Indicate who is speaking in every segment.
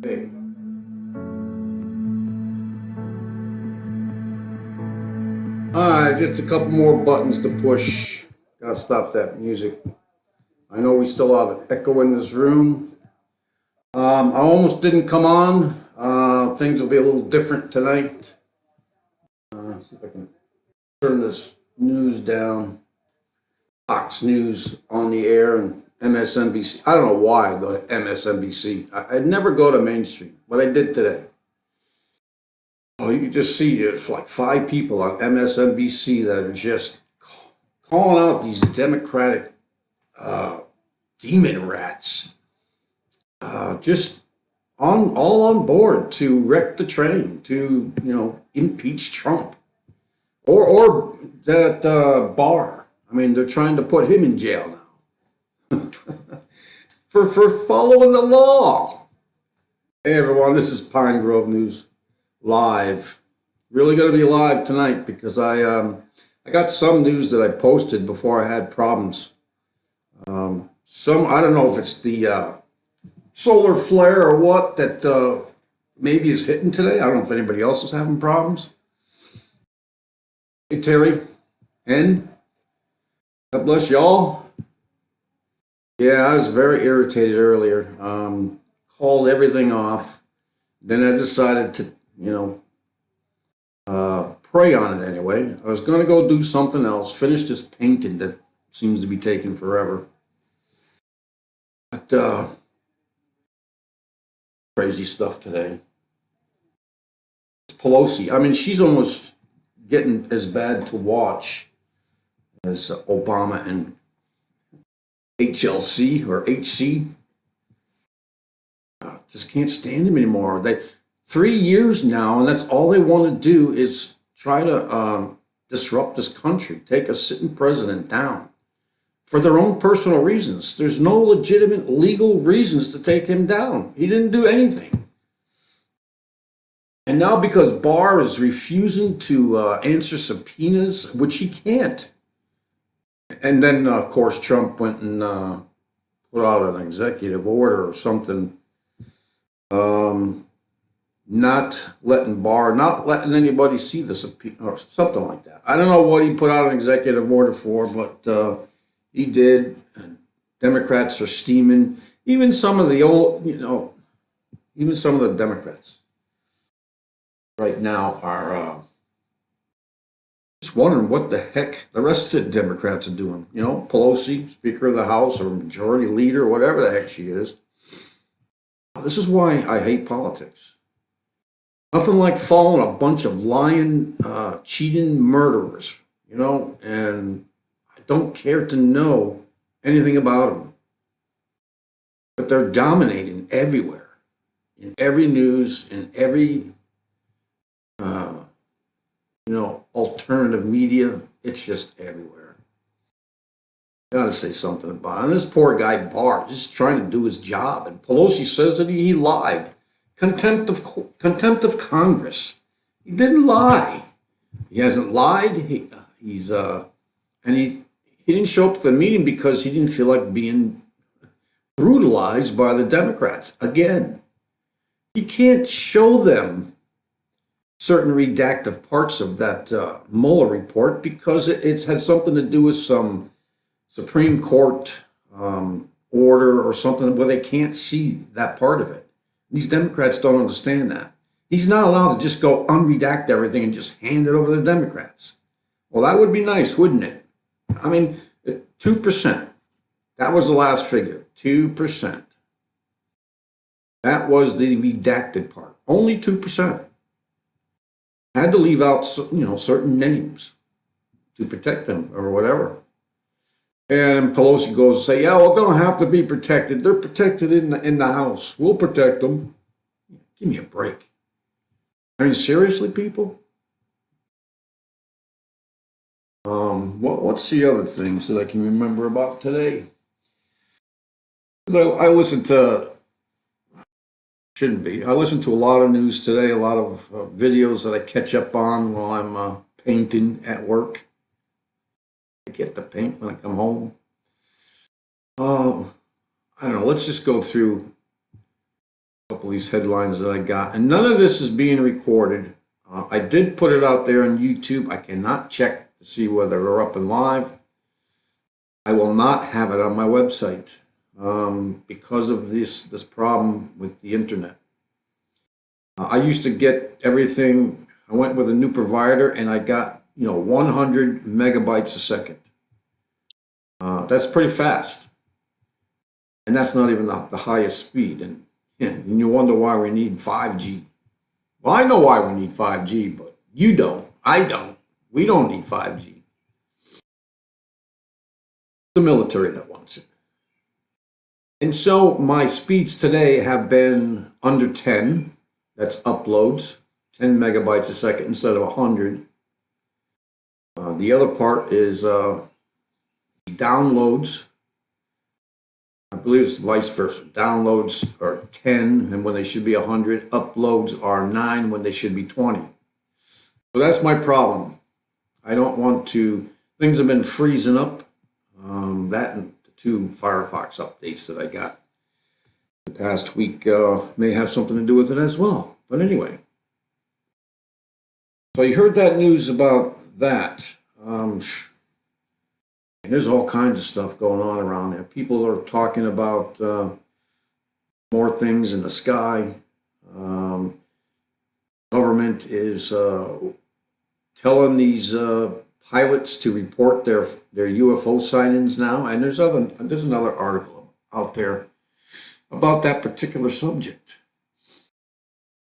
Speaker 1: Hey. Alright, just a couple more buttons to push. Gotta stop that music. I know we still have an echo in this room. I almost didn't come on. Things will be a little different tonight. See if I can turn this news down. Fox News on the air and MSNBC. I don't know why I go to MSNBC. I'd never go to Main Street, but I did today. Oh, you can just see it's like five people on MSNBC that are just calling out these Democratic uh, demon rats, just on all on board to wreck the train, to impeach Trump or that Barr. I mean, they're trying to put him in jail now for following the law. Hey everyone, this is Pine Grove News live. Really going to be live tonight because I got some news that I posted before I had problems. Some I don't know if it's the solar flare or what that maybe is hitting today. I don't know if anybody else is having problems. Hey Terry, and God bless y'all. Yeah, I was very irritated earlier. Called everything off. Then I decided to, pray on it anyway. I was going to go do something else, finish this painting that seems to be taking forever. But crazy stuff today. Pelosi, I mean, she's almost getting as bad to watch as Obama and HLC or HC. Just can't stand him anymore. 3 years now, and that's all they want to do is try to disrupt this country, take a sitting president down for their own personal reasons. There's no legitimate legal reasons to take him down. He didn't do anything. And now because Barr is refusing to answer subpoenas, which he can't. And then, of course, Trump went and put out an executive order or something, not letting anybody see the subpoena or something like that. I don't know what he put out an executive order for, but he did. And Democrats are steaming. Even some of the old, even some of the Democrats right now are just wondering what the heck the rest of the Democrats are doing. Pelosi, Speaker of the House or Majority Leader, whatever the heck she is. This is why I hate politics. Nothing like following a bunch of lying, cheating murderers, and I don't care to know anything about them. But they're dominating everywhere, in every news, in every, alternative media. It's just everywhere. Gotta say something about it. And this poor guy, Barr, just trying to do his job. And Pelosi says that he lied. Contempt of Congress. He didn't lie. He hasn't lied. He didn't show up to the meeting because he didn't feel like being brutalized by the Democrats again. He can't show them certain redacted parts of that Mueller report because it's had something to do with some Supreme Court order or something where they can't see that part of it. These Democrats don't understand that. He's not allowed to just go unredact everything and just hand it over to the Democrats. Well, that would be nice, wouldn't it? I mean, 2%. That was the last figure, 2%. That was the redacted part. Only 2%. Had to leave out, certain names to protect them or whatever. And Pelosi goes and say, yeah, well, they don't have to be protected. They're protected in the House. We'll protect them. Give me a break. I mean, seriously, people? What's the other things that I can remember about today? I listened to, shouldn't be, I listened to a lot of news today, a lot of videos that I catch up on while I'm painting at work. I get to paint when I come home. I don't know. Let's just go through couple of these headlines that I got, and none of this is being recorded. I did put it out there on YouTube. I cannot check to see whether they're up and live. I will not have it on my website because of this problem with the internet. I used to get everything. I went with a new provider, and I got 100 megabytes a second. That's pretty fast, and that's not even the highest speed. And you wonder why we need 5G. Well, I know why we need 5G, but you don't. I don't. We don't need 5G. The military that wants it. And so my speeds today have been under 10. That's uploads, 10 megabytes a second instead of 100. The other part is downloads. I believe it's vice versa. Downloads are 10, and when they should be 100. Uploads are 9 when they should be 20. So that's my problem. I don't want to. Things have been freezing up. That and the 2 Firefox updates that I got the past week may have something to do with it as well. But anyway, so you heard that news about that. And there's all kinds of stuff going on around there. People are talking about more things in the sky. Government is telling these pilots to report their UFO sightings now, and there's another article out there about that particular subject.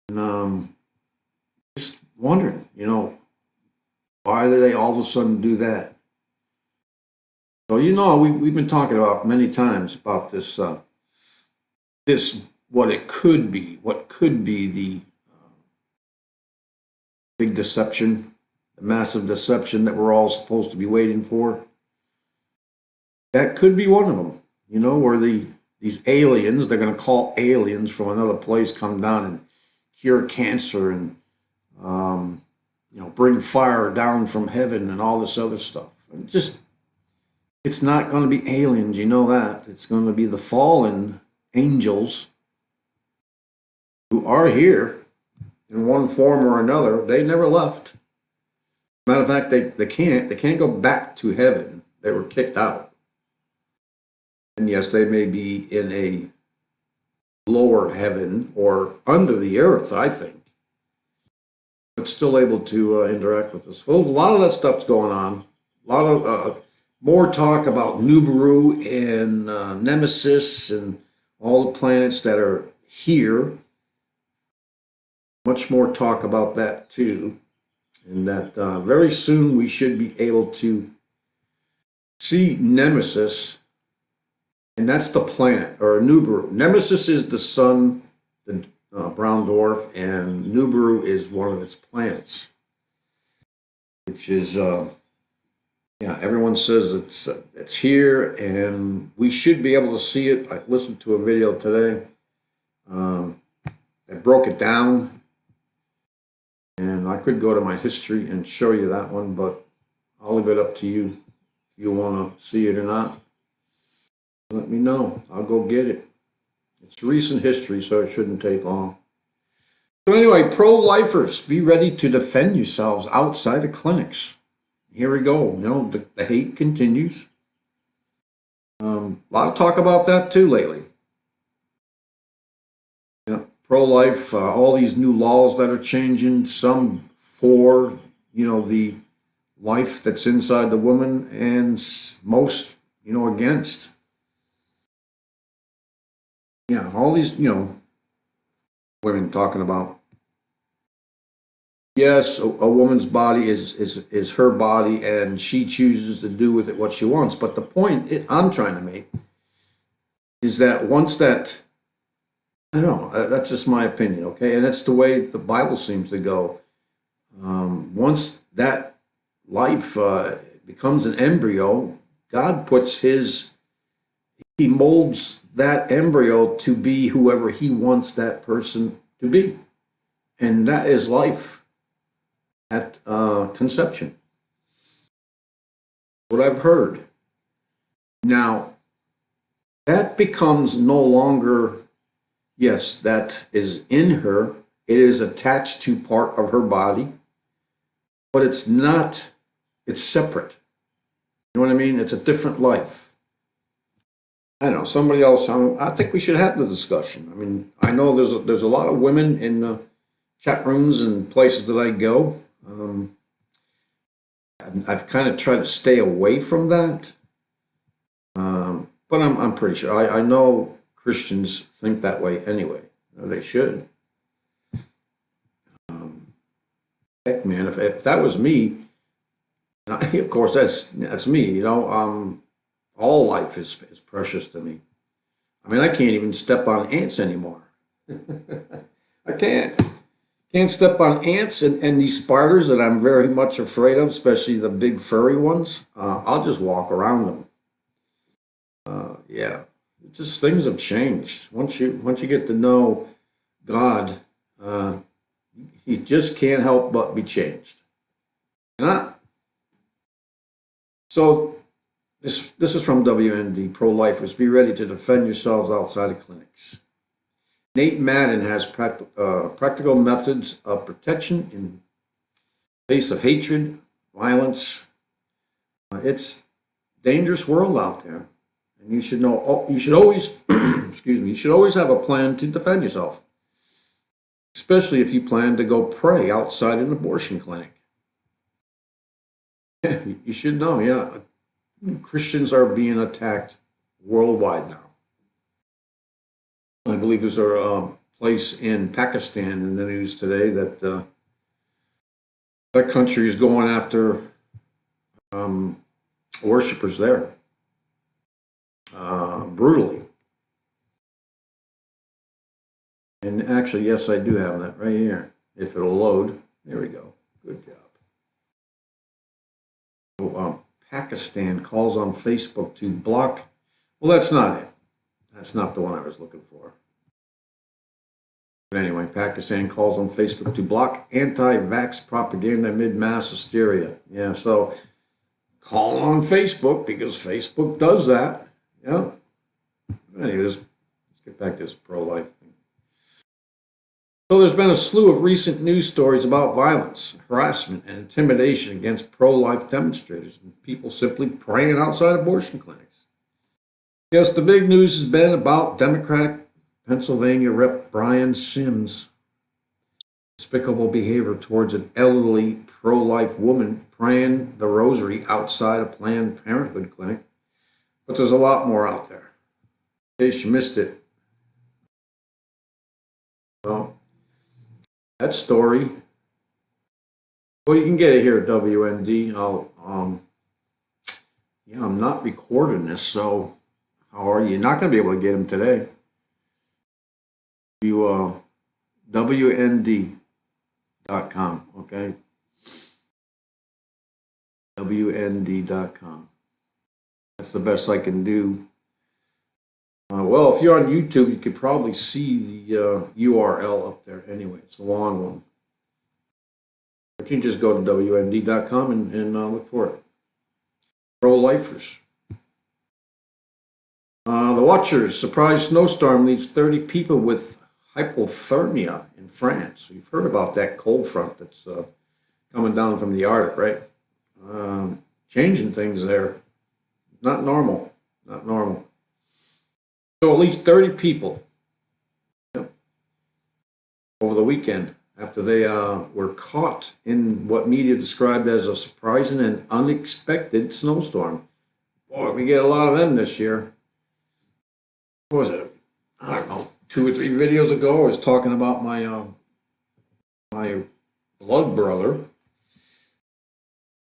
Speaker 1: And just wondering, why do they all of a sudden do that? So we've been talking about many times about this what could be the big deception, the massive deception that we're all supposed to be waiting for. That could be one of them, where these aliens, they're going to call aliens from another place, come down and cure cancer and bring fire down from heaven and all this other stuff. It's not going to be aliens, that. It's going to be the fallen angels who are here in one form or another. They never left. Matter of fact, they can't go back to heaven. They were kicked out. And yes, they may be in a lower heaven or under the earth, I think, but still able to interact with us. Well, a lot of that stuff's going on. A lot of more talk about Nibiru and Nemesis and all the planets that are here. Much more talk about that too. And that very soon we should be able to see Nemesis, and that's the planet, or Nibiru. Nemesis is the sun, the brown dwarf, and Nibiru is one of its planets, which is, everyone says it's here, and we should be able to see it. I listened to a video today that broke it down. And I could go to my history and show you that one, but I'll leave it up to you if you want to see it or not. Let me know. I'll go get it. It's recent history, so it shouldn't take long. So anyway, pro-lifers, be ready to defend yourselves outside of clinics. Here we go. The hate continues. A lot of talk about that too lately. Pro-life, all these new laws that are changing, some for, the life that's inside the woman, and most, against. Yeah, all these, women talking about, yes, a woman's body is her body, and she chooses to do with it what she wants. But the point I'm trying to make is that once that, I don't know, that's just my opinion, okay? And that's the way the Bible seems to go. Once that life becomes an embryo, God puts he molds that embryo to be whoever he wants that person to be. And that is life at conception. What I've heard. Now, that becomes no longer Yes, that is in her. It is attached to part of her body, but it's not, it's separate. You know what I mean? It's a different life. I don't know, somebody else, I think we should have the discussion. I mean, I know there's a lot of women in the chat rooms and places that I go. I've kind of tried to stay away from that. But I'm pretty sure. I know Christians think that way anyway. They should. Heck, man, if that was me, and of course that's me. All life is precious to me. I mean, I can't even step on ants anymore. I can't step on ants and these spiders that I'm very much afraid of, especially the big furry ones. I'll just walk around them. Yeah, just things have changed. Once you get to know God, uh, he just can't help but be changed. And so this is from WND pro-lifers. Be ready to defend yourselves outside of clinics. Nate Madden has practical methods of protection in face of hatred, violence. It's a dangerous world out there, and you should know. You should always, excuse me. You should always have a plan to defend yourself, especially if you plan to go pray outside an abortion clinic. You should know. Yeah, Christians are being attacked worldwide now. I believe there's a place in Pakistan in the news today that that country is going after um, worshippers there brutally. And actually, yes, I do have that right here. If it'll load, there we go. Good job. So, Pakistan calls on Facebook to block. Well, that's not it. That's not the one I was looking for. But anyway, Pakistan calls on Facebook to block anti-vax propaganda amid mass hysteria. Yeah, so call on Facebook because Facebook does that. Yeah. Anyways, let's get back to this pro-life thing. So there's been a slew of recent news stories about violence, harassment, and intimidation against pro-life demonstrators and people simply praying outside abortion clinics. Yes, the big news has been about Democratic Pennsylvania Rep. Brian Sims' despicable behavior towards an elderly pro-life woman praying the rosary outside a Planned Parenthood clinic. But there's a lot more out there. In case you missed it, well, that story. Well, you can get it here at WND. Yeah, I'm not recording this, so how are you? You're not going to be able to get them today. You, WND.com, okay? WND.com. That's the best I can do. Well, if you're on YouTube, you could probably see the URL up there anyway. It's a long one. But you can just go to WND.com and look for it. Pro-lifers. The Watchers, surprise snowstorm leaves 30 people with hypothermia in France. You've heard about that cold front that's coming down from the Arctic, right? Changing things there. Not normal. Not normal. So at least 30 people, yep, over the weekend after they were caught in what media described as a surprising and unexpected snowstorm. Boy, we get a lot of them this year. What was it? I don't know. 2 or 3 videos ago, I was talking about my blood brother,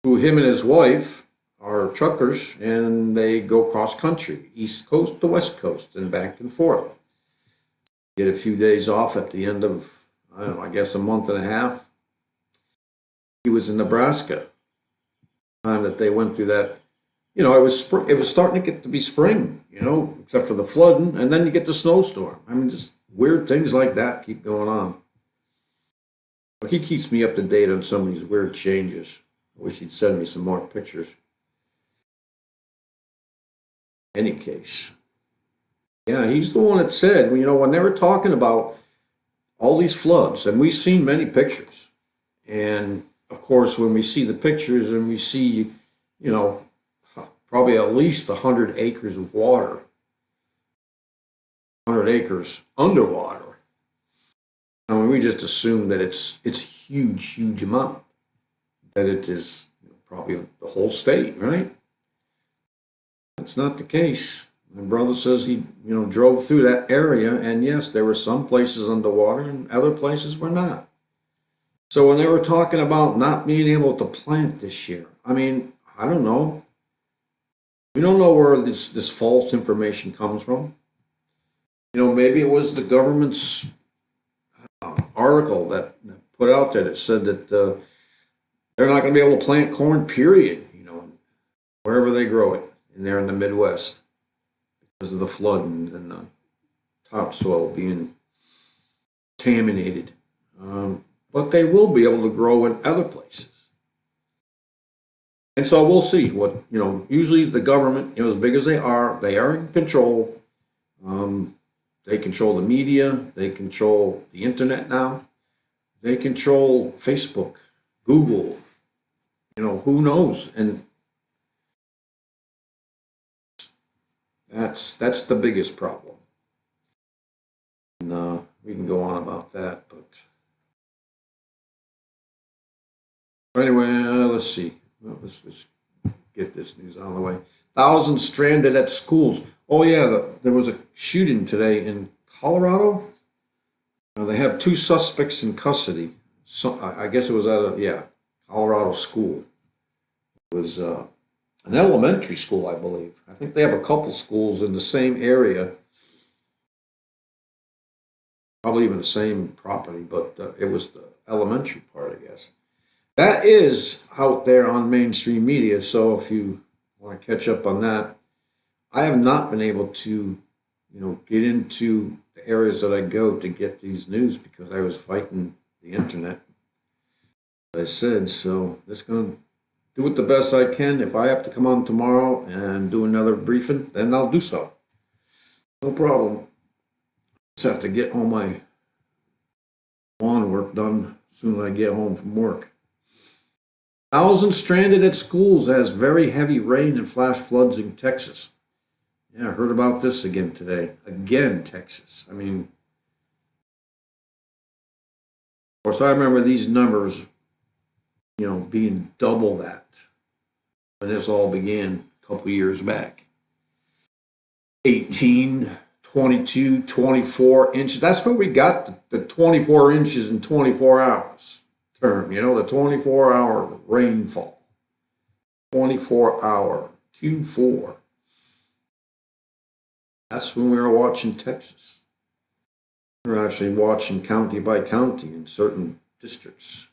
Speaker 1: who him and his wife are truckers, and they go cross country, East Coast to West Coast, and back and forth. Get a few days off at the end of, I don't know, I guess a month and a half. He was in Nebraska. Time that they went through that, it was spring. It was starting to get to be spring, except for the flooding, and then you get the snowstorm. I mean, just weird things like that keep going on. But he keeps me up to date on some of these weird changes. I wish he'd send me some more pictures. Any case, Yeah, he's the one that said, you know, when they were talking about all these floods, and we've seen many pictures. And of course, when we see the pictures and we see, you know, probably at least 100 acres of water, 100 acres underwater, I mean, we just assume that it's a huge, huge amount, that it is probably the whole state, right? That's not the case. My brother says he, drove through that area, and yes, there were some places underwater and other places were not. So when they were talking about not being able to plant this year, I mean, I don't know. We don't know where this false information comes from. Maybe it was the government's article that put out there that said that they're not going to be able to plant corn, period, wherever they grow it, in there in the Midwest, because of the flood and the topsoil being contaminated. But they will be able to grow in other places. And so we'll see what, usually the government, as big as they are in control. They control the media, they control the internet now, they control Facebook, Google, who knows? And that's the biggest problem. And we can go on about that, but anyway, let's see. Well, let's get this news out of the way. Thousands stranded at schools. Oh yeah, there was a shooting today in Colorado. They have two suspects in custody. So, I guess it was at a Colorado school. It was an elementary school, I believe. I think they have a couple schools in the same area, probably even the same property, but it was the elementary part, I guess. That is out there on mainstream media. So if you want to catch up on that, I have not been able to, get into the areas that I go to get these news because I was fighting the internet, as I said. So just going to do it the best I can. If I have to come on tomorrow and do another briefing, then I'll do so. No problem. Just have to get all my lawn work done as soon as I get home from work. Thousands stranded at schools as very heavy rain and flash floods in Texas. Yeah, I heard about this again today. Again, Texas. I mean, of course, I remember these numbers, being double that when this all began a couple years back. 18, 22, 24 inches. That's where we got the 24 inches in 24 hours term, the 24-hour rainfall. 24-hour, 2-4. That's when we were watching Texas. We were actually watching county by county in certain districts.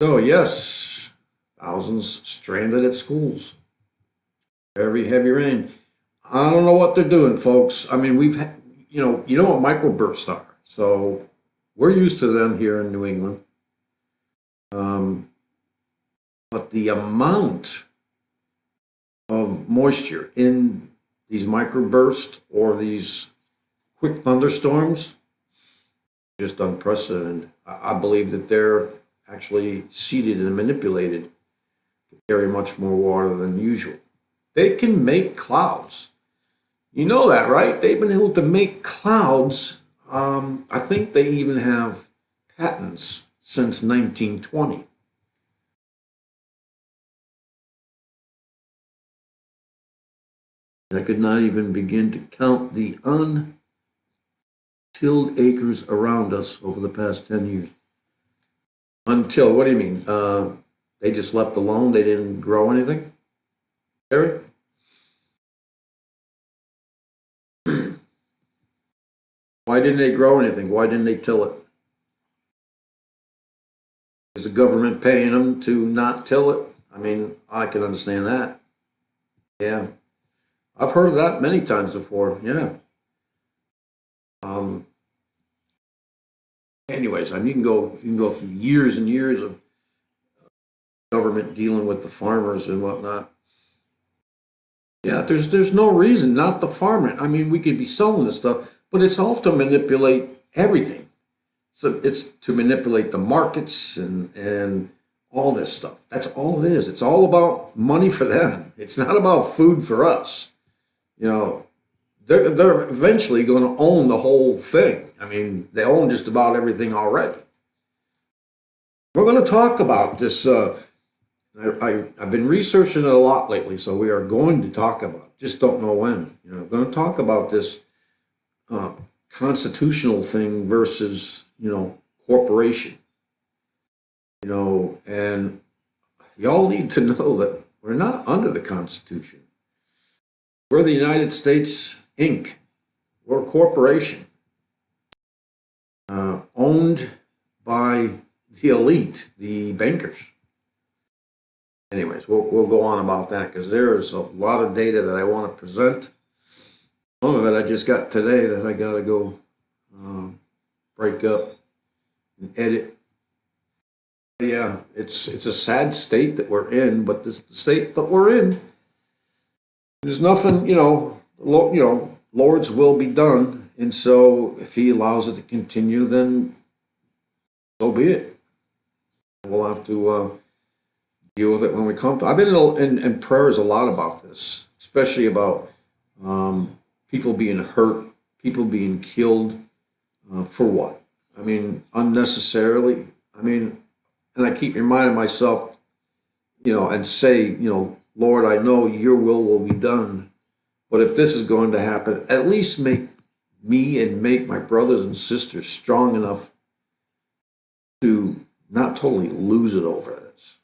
Speaker 1: So yes, thousands stranded at schools. Very heavy rain. I don't know what they're doing, folks. I mean, we've had, you know what microbursts are. So we're used to them here in New England. But the amount of moisture in these microbursts or these quick thunderstorms, just unprecedented. I believe that they're actually seeded and manipulated to carry much more water than usual. They can make clouds. You know that, right? They've been able to make clouds. I think they even have patents since 1920. I could not even begin to count the untilled acres around us over the past 10 years. Until, what do you mean? They just left alone? They didn't grow anything? Terry? Why didn't they grow anything? Why didn't they till it? Is the government paying them to not till it? I mean, I can understand that. Yeah. I've heard of that many times before. Yeah. Um, anyways, I mean, you can go through years and years of government dealing with the farmers and whatnot. Yeah, there's no reason not to farm it. I mean, we could be selling this stuff, but it's all to manipulate everything. So it's to manipulate the markets and all this stuff. That's all it is. It's all about money for them. It's not about food for us. You know, they're eventually going to own the whole thing. I mean, they own just about everything already. We're going to talk about this. I've been researching it a lot lately, so we are going to talk about it. Just don't know when. You know, we're going to talk about this uh, constitutional thing versus, corporation. And y'all need to know that we're not under the Constitution. We're the United States Inc. We're a corporation owned by the elite, the bankers. Anyways, we'll go on about that because there's a lot of data that I want to present. Some of it I just got today that I got to go break up and edit. Yeah, it's a sad state that we're in, but this the state that we're in. There's nothing, Lord's will be done, and so if He allows it to continue, then so be it. We'll have to deal with it when we come to. I've been in prayers a lot about this, especially about people being hurt, people being killed for what? I mean, unnecessarily. I mean, and I keep reminding myself, and say, Lord, I know your will be done. But if this is going to happen, at least make me and make my brothers and sisters strong enough to not totally lose it over this.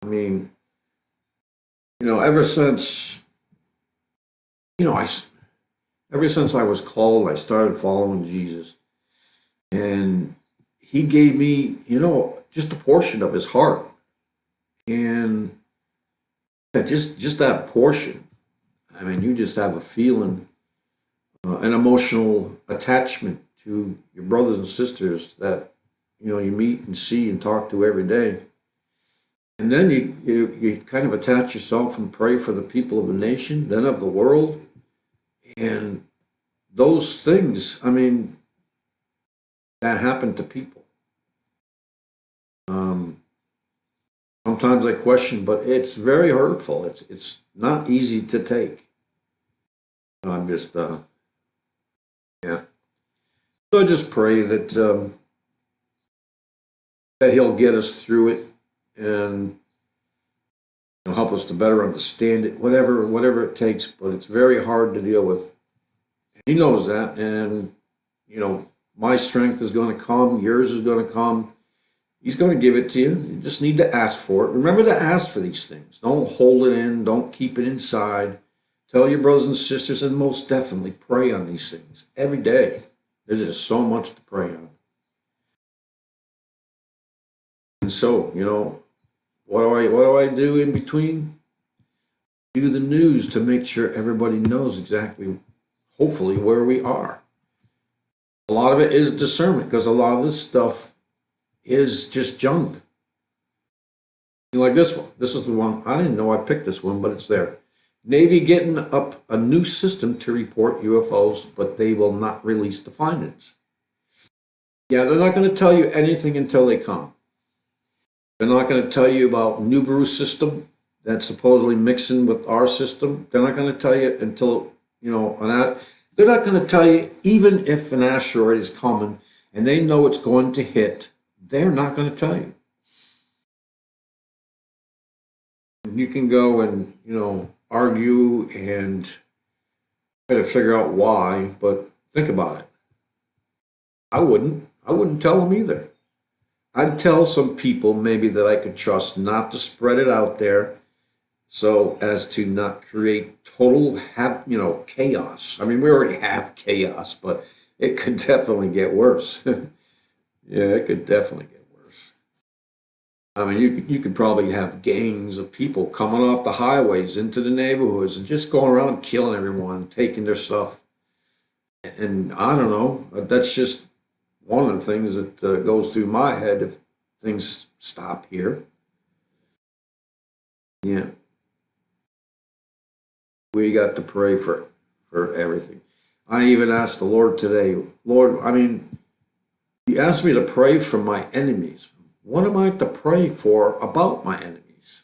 Speaker 1: I mean, ever since, you know, I, ever since I was called, I started following Jesus. And he gave me, just a portion of his heart. And yeah, just that portion. I mean, you just have a feeling, an emotional attachment to your brothers and sisters that, you meet and see and talk to every day. And then you kind of attach yourself and pray for the people of the nation, then of the world. And those things, I mean, that happen to people. Um, Sometimes I question, but it's very hurtful. It's not easy to take. I'm just yeah. So I just pray that He'll get us through it and help us to better understand it, whatever it takes. But it's very hard to deal with. He knows that, and my strength is going to come. Yours is going to come. He's going to give it to you. You just need to ask for it. Remember to ask for these things. Don't hold it in. Don't keep it inside. Tell your brothers and sisters, and most definitely pray on these things every day. There's just so much to pray on. And so, what do I do in between? Do the news to make sure everybody knows exactly, hopefully, where we are. A lot of it is discernment because a lot of this stuff is just junk. Like this one. This is the one. I didn't know I picked this one, but it's there. Navy getting up a new system to report UFOs, but they will not release the findings. Yeah, they're not going to tell you anything until they come. They're not going to tell you about Nibiru system that's supposedly mixing with our system. They're not going to tell you until, they're not going to tell you even if an asteroid is coming and they know it's going to hit, they're not going to tell you. You can go and, argue and try to figure out why, but think about it. I wouldn't tell them either. I'd tell some people maybe that I could trust not to spread it out there so as to not create total chaos. I mean, we already have chaos, but it could definitely get worse. Yeah, it could definitely get worse. I mean, you could probably have gangs of people coming off the highways into the neighborhoods and just going around killing everyone, taking their stuff. And I don't know, that's just one of the things that goes through my head if things stop here. Yeah. We got to pray for everything. I even asked the Lord today, Lord, I mean, He asked me to pray for my enemies. What am I to pray for about my enemies?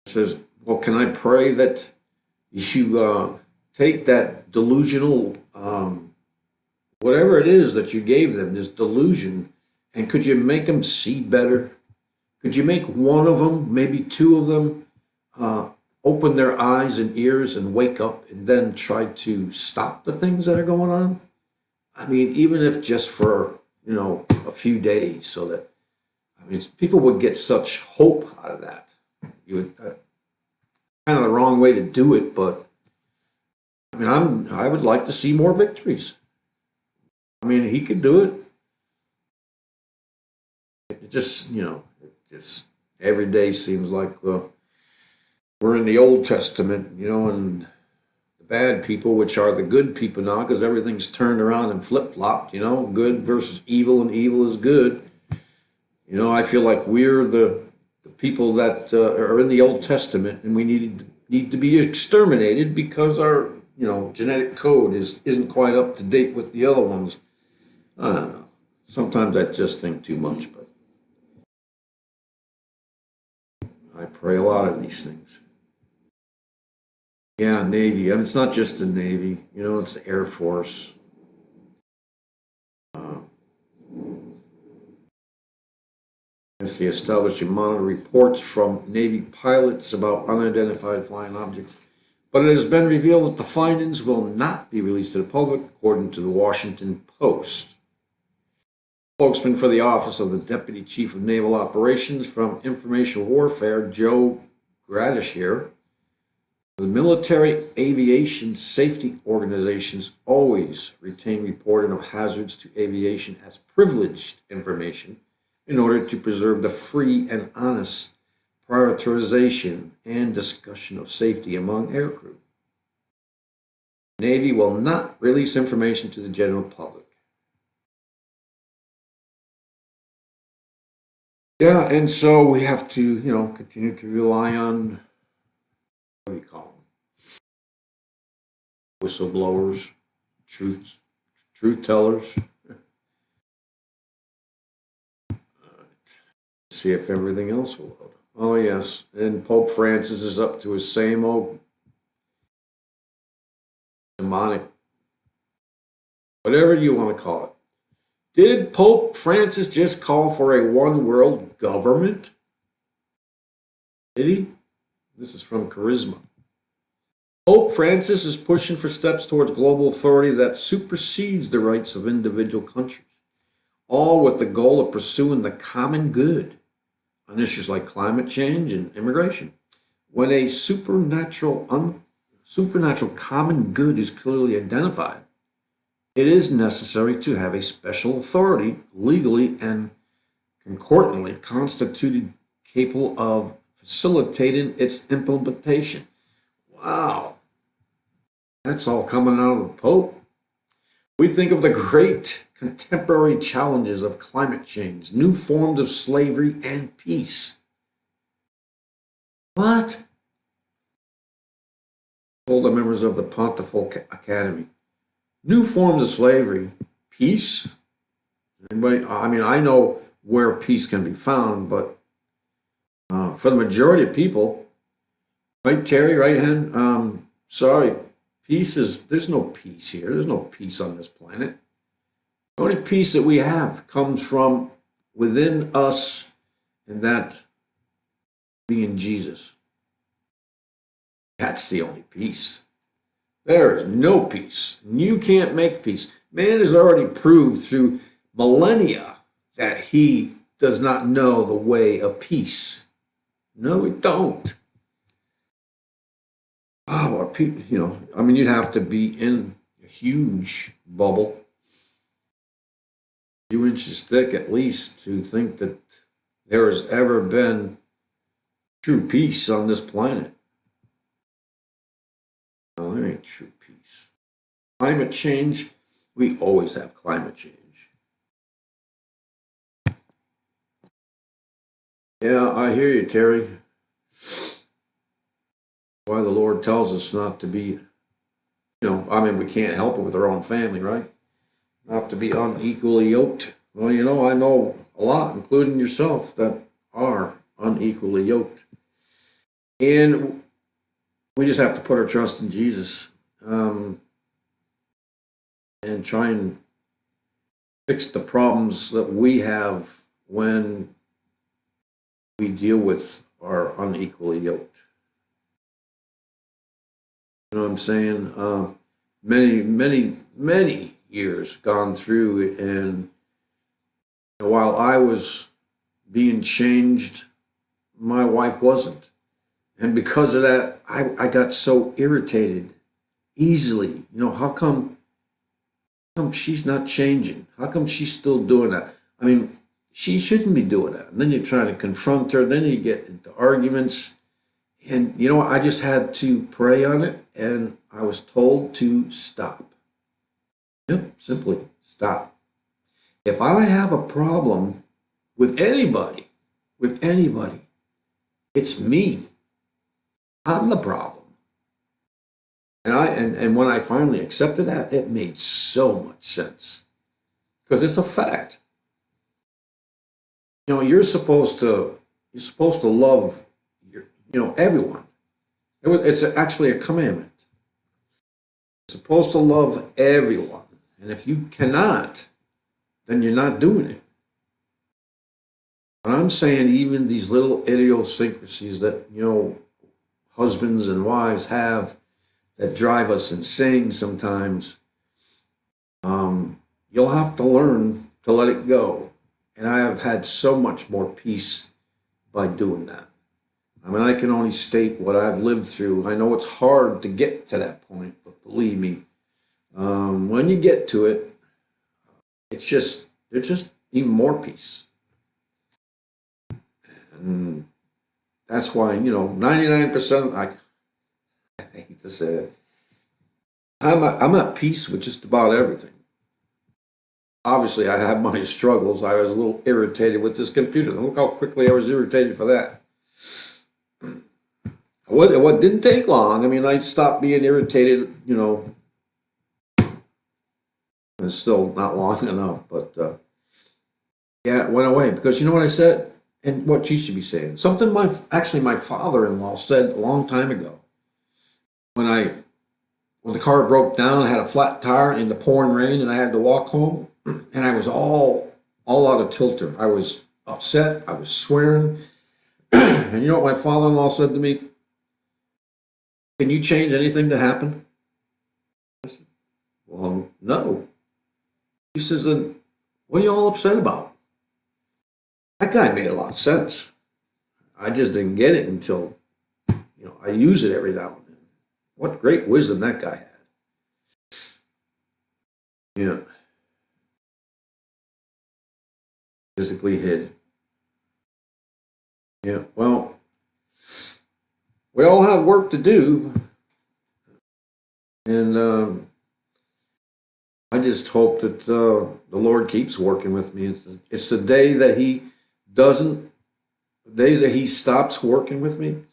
Speaker 1: He says, well, can I pray that you take that delusional, whatever it is that you gave them, this delusion, and could you make them see better? Could you make one of them, maybe two of them, uh, open their eyes and ears and wake up and then try to stop the things that are going on? I mean, even if just for, a few days, so that, I mean, people would get such hope out of that. You would, kind of the wrong way to do it, but I mean, I would like to see more victories. I mean, he could do it. It just, it just every day seems like we're in the Old Testament, and the bad people, which are the good people now, because everything's turned around and flip flopped. Good versus evil, and evil is good. I feel like we're the people that are in the Old Testament, and we need to be exterminated because our genetic code isn't quite up to date with the other ones. I don't know. Sometimes I just think too much, but I pray a lot of these things. Yeah, Navy. I mean, it's not just the Navy. It's the Air Force. Uh, it's the established and monitor reports from Navy pilots about unidentified flying objects. But it has been revealed that the findings will not be released to the public, according to the Washington Post. Spokesman for the Office of the Deputy Chief of Naval Operations from Information Warfare, Joe Gradishier, the military aviation safety organizations always retain reporting of hazards to aviation as privileged information in order to preserve the free and honest prioritization and discussion of safety among aircrew. The Navy will not release information to the general public. Yeah, and so we have to, continue to rely on, what do you call them? Whistleblowers, truth tellers. See if everything else will load. Oh yes, and Pope Francis is up to his same old demonic, whatever you want to call it. Did Pope Francis just call for a one world government? Did he? This is from Charisma. Pope Francis is pushing for steps towards global authority that supersedes the rights of individual countries, all with the goal of pursuing the common good on issues like climate change and immigration. When a supernatural common good is clearly identified, it is necessary to have a special authority, legally and concordantly constituted, capable of facilitating its implementation. Wow, that's all coming out of the Pope. We think of the great contemporary challenges of climate change, new forms of slavery, and peace. What? Told the members of the Pontifical Academy. New forms of slavery, peace. Anybody? I mean, I know where peace can be found, but for the majority of people, right, Terry, right hand. Sorry, peace is. There's no peace here. There's no peace on this planet. The only peace that we have comes from within us, and that being Jesus. That's the only peace. There is no peace. You can't make peace. Man has already proved through millennia that he does not know the way of peace. No, we don't. Oh, our people, I mean, you'd have to be in a huge bubble, a few inches thick at least, to think that there has ever been true peace on this planet. No, there ain't true peace. Climate change, we always have climate change. Yeah, I hear you, Terry. Why the Lord tells us not to be, I mean, we can't help it with our own family, right? Not to be unequally yoked. Well, I know a lot, including yourself, that are unequally yoked. And we just have to put our trust in Jesus, and try and fix the problems that we have when we deal with our unequally yoked. You know what I'm saying? Many, many, many years gone through, and while I was being changed, my wife wasn't. And because of that, I got so irritated easily. How come she's not changing? How come she's still doing that? I mean, she shouldn't be doing that. And then you're trying to confront her, then you get into arguments. And I just had to pray on it, and I was told to stop. Yep, simply stop. If I have a problem with anybody, it's me. I'm the problem. And when I finally accepted that, it made so much sense. Because it's a fact. You're supposed to love everyone. It's actually a commandment. You're supposed to love everyone. And if you cannot, then you're not doing it. But I'm saying even these little idiosyncrasies that, husbands and wives have that drive us insane sometimes, you'll have to learn to let it go. And I have had so much more peace by doing that. I mean, I can only state what I've lived through. I know it's hard to get to that point, but believe me, when you get to it, there's just even more peace. And that's why, 99%, I hate to say it, I'm at peace with just about everything. Obviously, I have my struggles. I was a little irritated with this computer. Look how quickly I was irritated for that. What didn't take long. I mean, I stopped being irritated, it's still not long enough, but yeah, it went away because you know what I said and what you should be saying. Something my father-in-law said a long time ago when the car broke down, I had a flat tire in the pouring rain, and I had to walk home, and I was all out of tilter. I was upset. I was swearing, and you know what my father-in-law said to me? Can you change anything that happened? I said, well, no. He says, then what are you all upset about? That guy made a lot of sense. I just didn't get it until I use it every now and then. What great wisdom that guy had. Yeah, physically hid. Yeah, well, we all have work to do, and I just hope that the Lord keeps working with me. It's the day that He doesn't, the days that He stops working with me.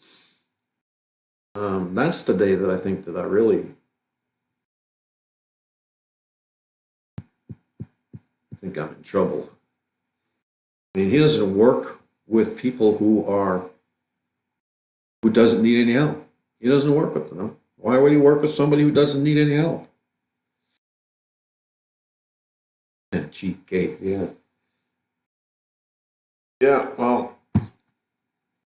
Speaker 1: That's the day that I think that I really think I'm in trouble. I mean, He doesn't work with people who doesn't need any help. He doesn't work with them. Why would He work with somebody who doesn't need any help? Cheapskate, yeah. Yeah, well,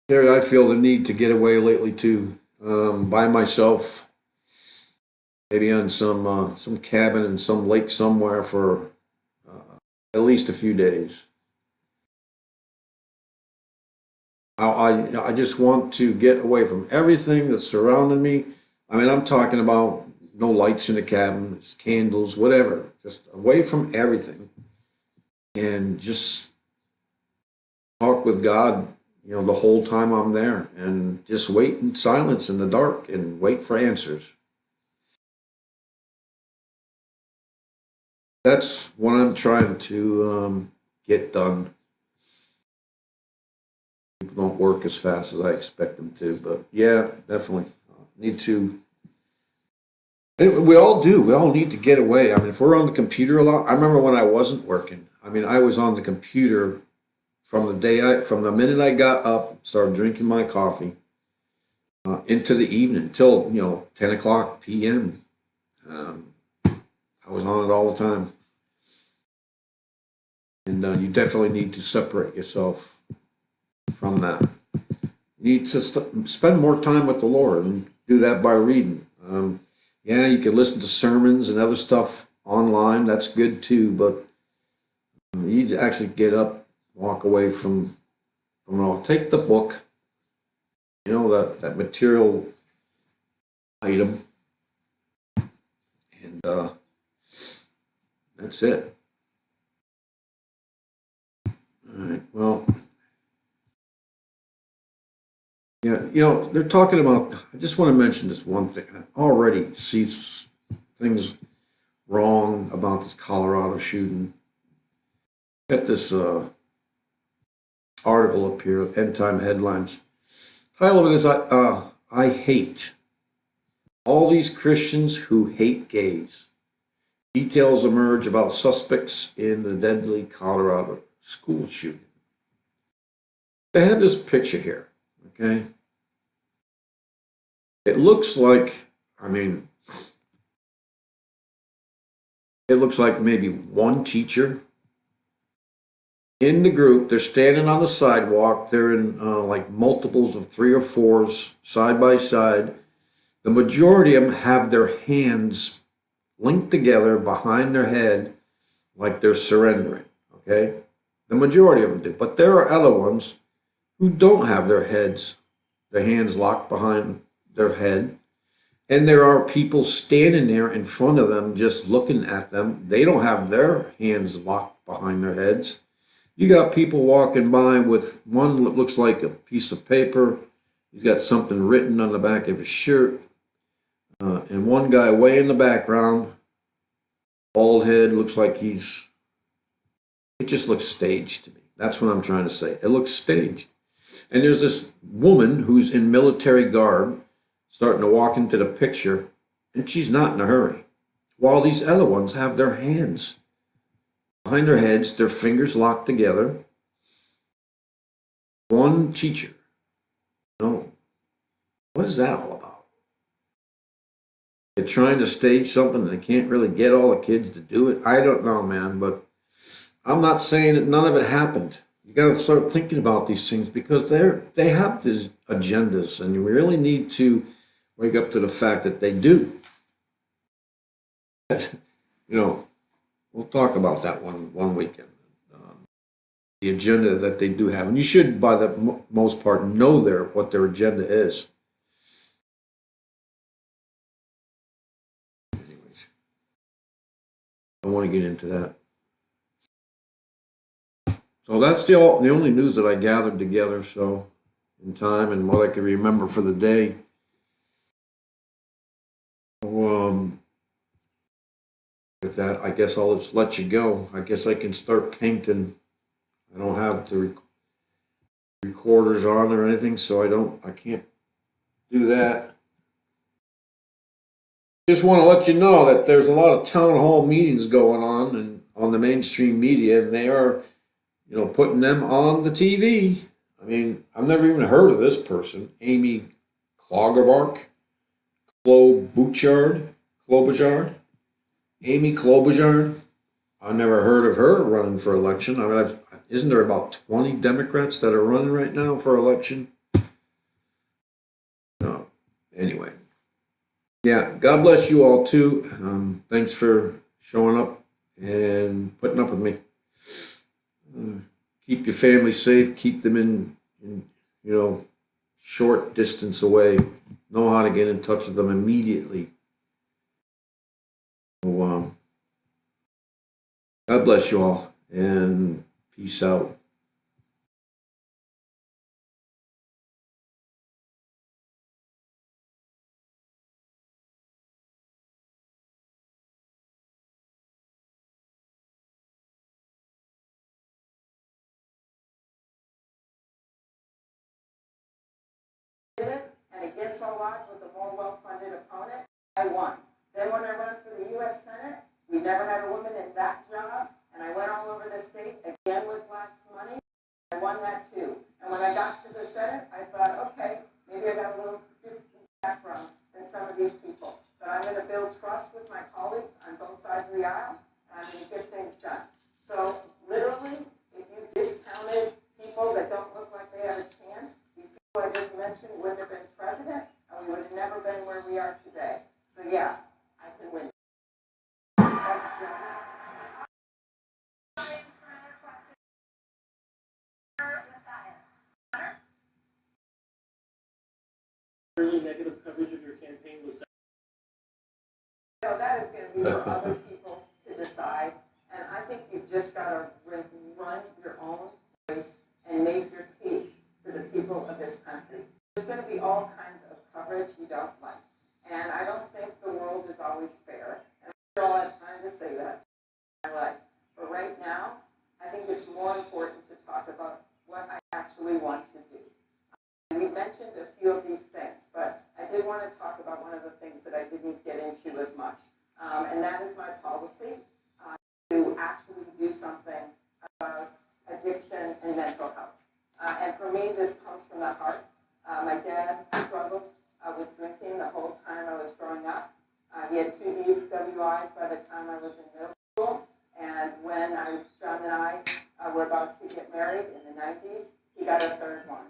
Speaker 1: Terry, I feel the need to get away lately too, by myself, maybe on some cabin in some lake somewhere for at least a few days. I just want to get away from everything that's surrounding me. I mean, I'm talking about no lights in the cabin, it's candles, whatever, just away from everything, and just talk with God, the whole time I'm there, and just wait in silence in the dark and wait for answers. That's what I'm trying to get done. People don't work as fast as I expect them to, but yeah, definitely. need to. We all do. We all need to get away. I mean, if we're on the computer a lot, I remember when I wasn't working. I mean, I was on the computer from the minute I got up, started drinking my coffee, into the evening till 10 o'clock p.m. Um, I was on it all the time, and you definitely need to separate yourself from that. You need to spend more time with the Lord, and do that by reading. Yeah, you can listen to sermons and other stuff online. That's good too, but you need to actually get up, walk away from it all. Take the book, that material item, and that's it. All right. Well, yeah, they're talking about. I just want to mention this one thing. I already see things wrong about this Colorado shooting. Got this article up here, End Time Headlines. Title of it is I hate all these Christians who hate gays. Details emerge about suspects in the deadly Colorado school shooting. They have this picture here, okay? It looks like, I mean, it looks like maybe one teacher in the group. They're standing on the sidewalk. They're in like multiples of three or fours, side by side. The majority of them have their hands linked together behind their head like they're surrendering, okay? The majority of them do. But there are other ones who don't have their hands locked behind their head. And there are people standing there in front of them just looking at them. They don't have their hands locked behind their heads. You got people walking by with one that looks like a piece of paper. He's got something written on the back of his shirt. And one guy way in the background, bald head, looks like it just looks staged to me. That's what I'm trying to say. It looks staged. And there's this woman who's in military garb starting to walk into the picture, and she's not in a hurry. While these other ones have their hands behind their heads, their fingers locked together. One teacher. What is that all about? They're trying to stage something and they can't really get all the kids to do it. I don't know, man, but I'm not saying that none of it happened. You got to start thinking about these things because they have these agendas, and you really need to wake up to the fact that they do. We'll talk about that one weekend. The agenda that they do have, and you should, by the most part, know what their agenda is. Anyways, I want to get into that. So that's the only news that I gathered together. So in time and what I can remember for the day. With that, I guess I'll just let you go. I guess I can start painting. I don't have the recorders on or anything, so I can't do that. Just want to let you know that there's a lot of town hall meetings going on and on the mainstream media, and they are, putting them on the TV. I mean, I've never even heard of this person, Amy Klobuchar, Amy Klobuchar. I never heard of her running for election. I mean, isn't there about 20 Democrats that are running right now for election? No. Anyway. Yeah, God bless you all too. Thanks for showing up and putting up with me. Keep your family safe. Keep them in short distance away. Know how to get in touch with them immediately. So, God bless you all, and peace out.
Speaker 2: against all odds with a more well-funded opponent, I won. Then when I ran for the U.S. Senate, we never had a woman in that job, and I went all over the state again with less money. I won that too. And when I got to the Senate, I thought, okay, maybe I got a little different background than some of these people. But I'm going to build trust with my colleagues on both sides of the aisle, and I'm going to get things done. So literally, if you discounted people that don't look like they have a chance, these people I just mentioned wouldn't have been president, and we would have never been where we are today. So yeah, I can win.
Speaker 3: Early negative coverage of your campaign was.
Speaker 2: So that is going to be for other people to decide, and I think you've just got to run your own race and make your case to the people of this country. There's going to be all kinds of coverage you don't like, and I don't think the world is always fair, and I'm sure I'll have time to say that in my life. But right now, I think it's more important to talk about what I actually want to do. We mentioned a few of these things, but I did want to talk about one of the things that I didn't get into as much, and that is my policy to actually do something about addiction and mental health. And for me, this comes from the heart. My dad struggled with drinking the whole time I was growing up. He had 2 DWIs by the time I was in middle school, and when John and I were about to get married in the 90s, he got a third one.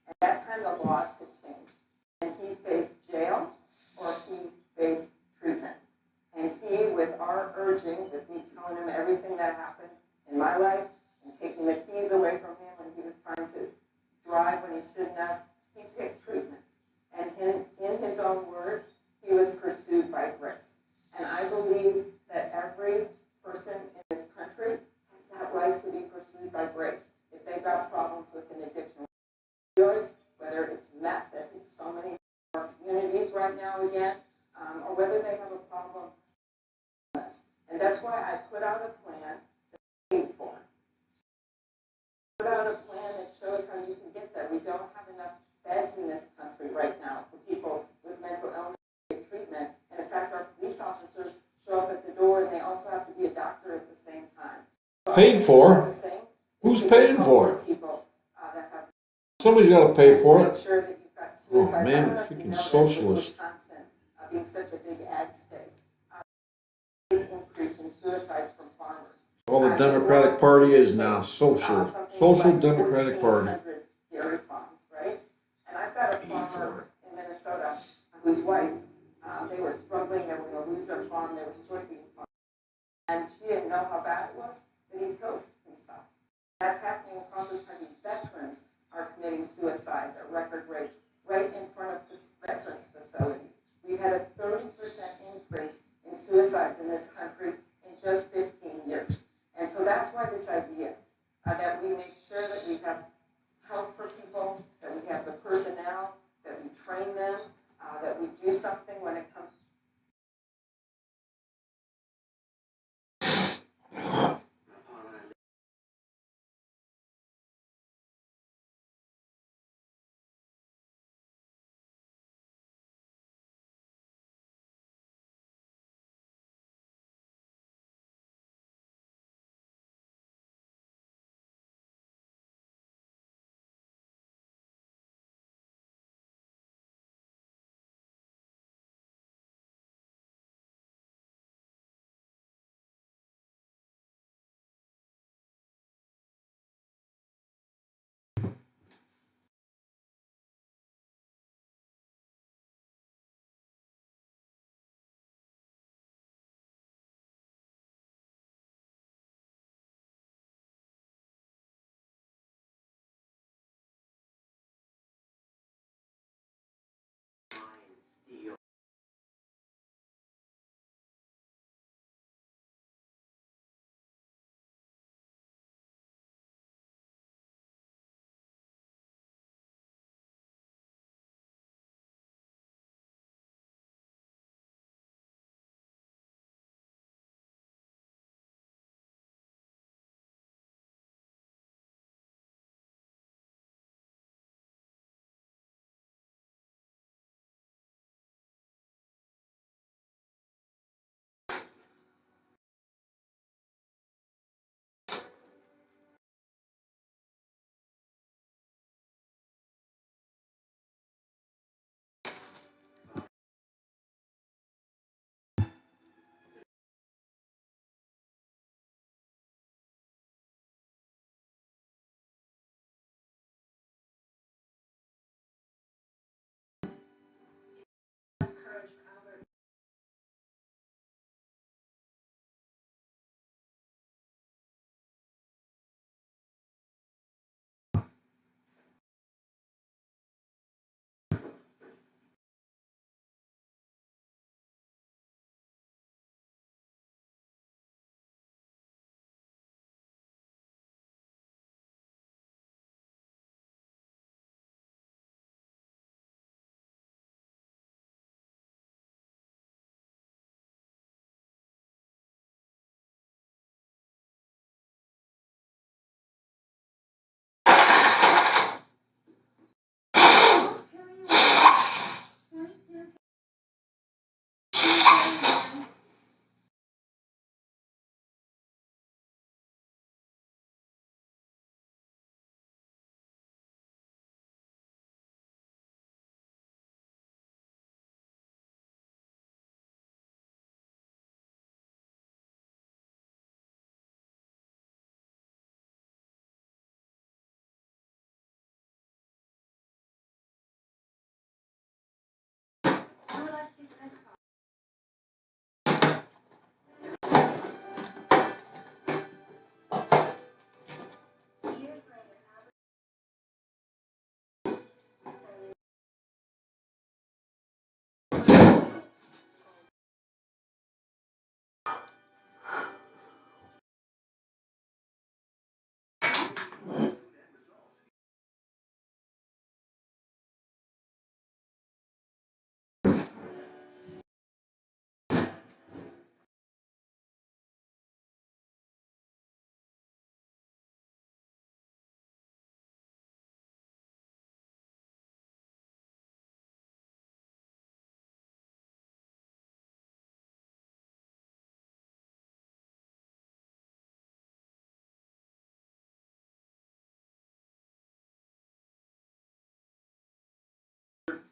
Speaker 2: At that time, the laws had changed, and he faced jail or he faced treatment. And he, with our urging, with me telling him everything that happened in my life and taking the keys away from him when he was trying to drive when he shouldn't have, he picked treatment. And in his own words, he was pursued by grace. And I believe that every person in this country has that right to be pursued by grace if they've got problems with an addiction. Whether it's meth that hits so many of our communities right now again, or whether they have a problem with this. And that's why I put out a plan that's paid for. Put out a plan that shows how you can get there. We don't have enough beds in this country right now for people with mental illness to get treatment. And in fact, our police officers show up at the door and they also have to be a doctor at the same time. So
Speaker 1: Paid for? Who's paying for it?
Speaker 2: People that have
Speaker 1: Somebody's got to pay for it.
Speaker 2: sure that you've got
Speaker 1: Oh
Speaker 2: suicide.
Speaker 1: man,
Speaker 2: I don't know if you
Speaker 1: freaking
Speaker 2: know this,
Speaker 1: socialist.
Speaker 2: with Wisconsin being such a big ag state, big increase in suicides from farmers.
Speaker 1: All the Democratic Party is now social Democratic Party.
Speaker 2: 1,400 dairy farms, right? And I've got a farmer in Minnesota whose wife, they were struggling, they were going to lose their farm, they were soybean farm. And she didn't know how bad it was, but he killed himself. That's happening across this country. Veterans are committing suicides at record rates right in front of veterans facilities. We've had a 30% increase in suicides in this country in just 15 years. And so that's why this idea that we make sure that we have help for people, that we have the personnel, that we train them, that we do something when it comes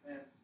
Speaker 3: plans